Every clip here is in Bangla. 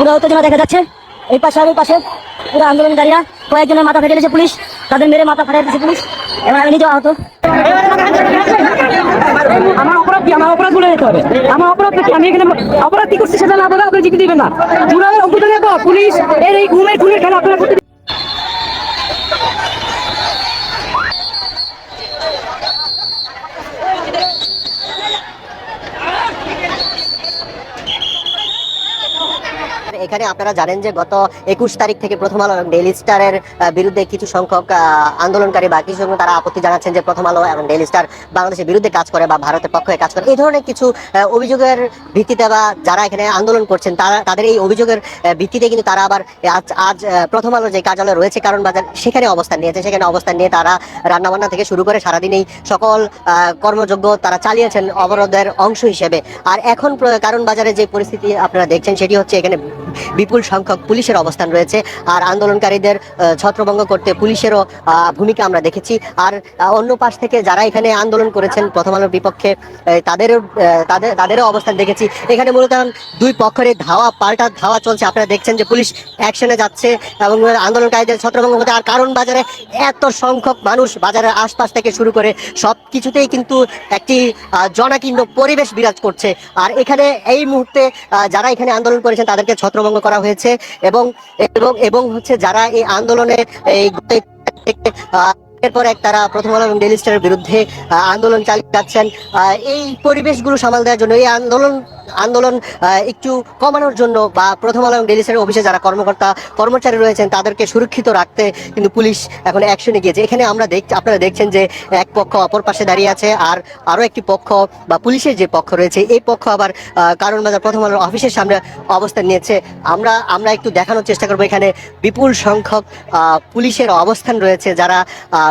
পুরো উত্তেজনা দেখা যাচ্ছে। এই পাশে আর ওই পাশে পুরো আন্দোলনকারীরা, কয়েকজনের মাথা ফেটে দিয়েছে পুলিশ, তাদের মেরে মাথা ফাটিয়ে দিয়েছে পুলিশ, এবং আমি নিজে আহত। আমার অপরাধ কি? আমার অপরাধ বলে যেতে হবে। আমার অপরাধ কি? আমি এখানে অপরাধ কি করছি সেটা না বলে আপনি জিজ্ঞেস দিবেন না। জুলাইয়ের অভ্যুত্থানের পর পুলিশ এই ঘুমের খুনের খেলা আপনারা করতে এখানে আপনারা জানেন যে গত 21 তারিখ থেকে প্রথম আলো এবং ডেইলি স্টারের বিরুদ্ধে কিছু সংখ্যক আন্দোলনকারী বা কিছু সংখ্যক তারা আপত্তি জানাচ্ছেন যে প্রথম আলো এবং ডেইলি স্টার বাংলাদেশের বিরুদ্ধে কাজ করে বা ভারতের পক্ষে কাজ করে। এই ধরনের কিছু অভিযোগের ভিত্তিতে বা যারা এখানে আন্দোলন করছেন তাদের এই অভিযোগের ভিত্তিতে কিন্তু তারা আবার আজ প্রথম আলো যে কার্যালয় রয়েছে কারণ বাজার সেখানে অবস্থান নিয়েছে। সেখানে অবস্থান নিয়ে তারা রান্নাবান্না থেকে শুরু করে সারাদিন এই সকল কর্মযোগ্য তারা চালিয়েছেন অবরোধের অংশ হিসেবে। আর এখন কারণ বাজারে যে পরিস্থিতি আপনারা দেখছেন সেটি হচ্ছে এখানে বিপুল সংখ্যক পুলিশের অবস্থান রয়েছে। আর আন্দোলনকারীদের ছত্রভঙ্গ করতে পুলিশেরও ভূমিকা আমরা দেখেছি। আর অন্য পাশ থেকে যারা এখানে আন্দোলন করেছেন প্রথম আলোর বিপক্ষে তাদেরও অবস্থান দেখেছি। এখানে মূলত দুই পক্ষের ধাওয়া পাল্টা ধাওয়া চলছে। আপনারা দেখছেন যে পুলিশ অ্যাকশনে যাচ্ছে এবং আন্দোলনকারীদের ছত্রভঙ্গ করতে। আর কারণ বাজারে এত সংখ্যক মানুষ, বাজারের আশপাশ থেকে শুরু করে সব কিছুতেই কিন্তু একটি জনাকীর্ণ পরিবেশ বিরাজ করছে। আর এখানে এই মুহূর্তে যারা এখানে আন্দোলন করেছেন তাদেরকে ছত্রভঙ্গ করা হয়েছে এবং এবং এবং হচ্ছে যারা এই আন্দোলনে এই এরপর এক তারা প্রথম আলো এবং ডেইলি স্টারের বিরুদ্ধে আন্দোলন চালিয়ে যাচ্ছেন। এই পরিবেশগুলো সামাল দেওয়ার জন্য এই আন্দোলন একটু কমানোর জন্য বা প্রথম আলো এবং ডেইলি স্টারের অফিসে যারা কর্মচারী রয়েছেন তাদেরকে সুরক্ষিত রাখতে কিন্তু পুলিশ এখন অ্যাকশনে গিয়েছে। এখানে আপনারা দেখছেন যে এক পক্ষ অপর পাশে দাঁড়িয়ে আছে আর আরো একটি পক্ষ বা পুলিশের যে পক্ষ রয়েছে এই পক্ষ আবার কারণ বাজার প্রথম আলোর অফিসের সামনে অবস্থান নিয়েছে। আমরা একটু দেখানোর চেষ্টা করবো এখানে বিপুল সংখ্যক পুলিশের অবস্থান রয়েছে যারা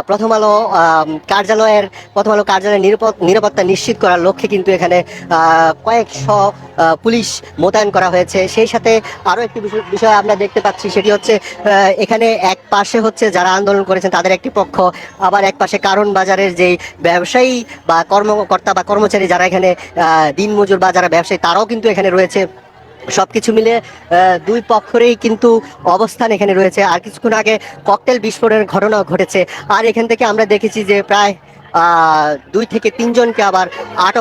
প্রথম আলো কার্যালয়ের নিরাপত্তা নিশ্চিত করার লক্ষ্যে কিন্তু এখানে কয়েকশো পুলিশ মোতায়েন করা হয়েছে। সেই সাথে আরো একটি বিষয় আমরা দেখতে পাচ্ছি সেটি হচ্ছে এখানে এক পাশে হচ্ছে যারা আন্দোলন করেছেন তাদের একটি পক্ষ, আবার এক পাশে কারণ বাজারের যেই ব্যবসায়ী বা কর্মকর্তা বা কর্মচারী যারা এখানে দিনমজুর বা যারা ব্যবসায়ী তারাও কিন্তু এখানে রয়েছে। সবকিছু মিলে দুই পক্ষেরই কিন্তু অবস্থান এখানে রয়েছে। আর কিছুক্ষণ আগে ককটেল বিস্ফোরণের ঘটনা ঘটেছে। আর এখান থেকে আমরা দেখেছি যে প্রায় 2 থেকে 3 জনকে আবার আটক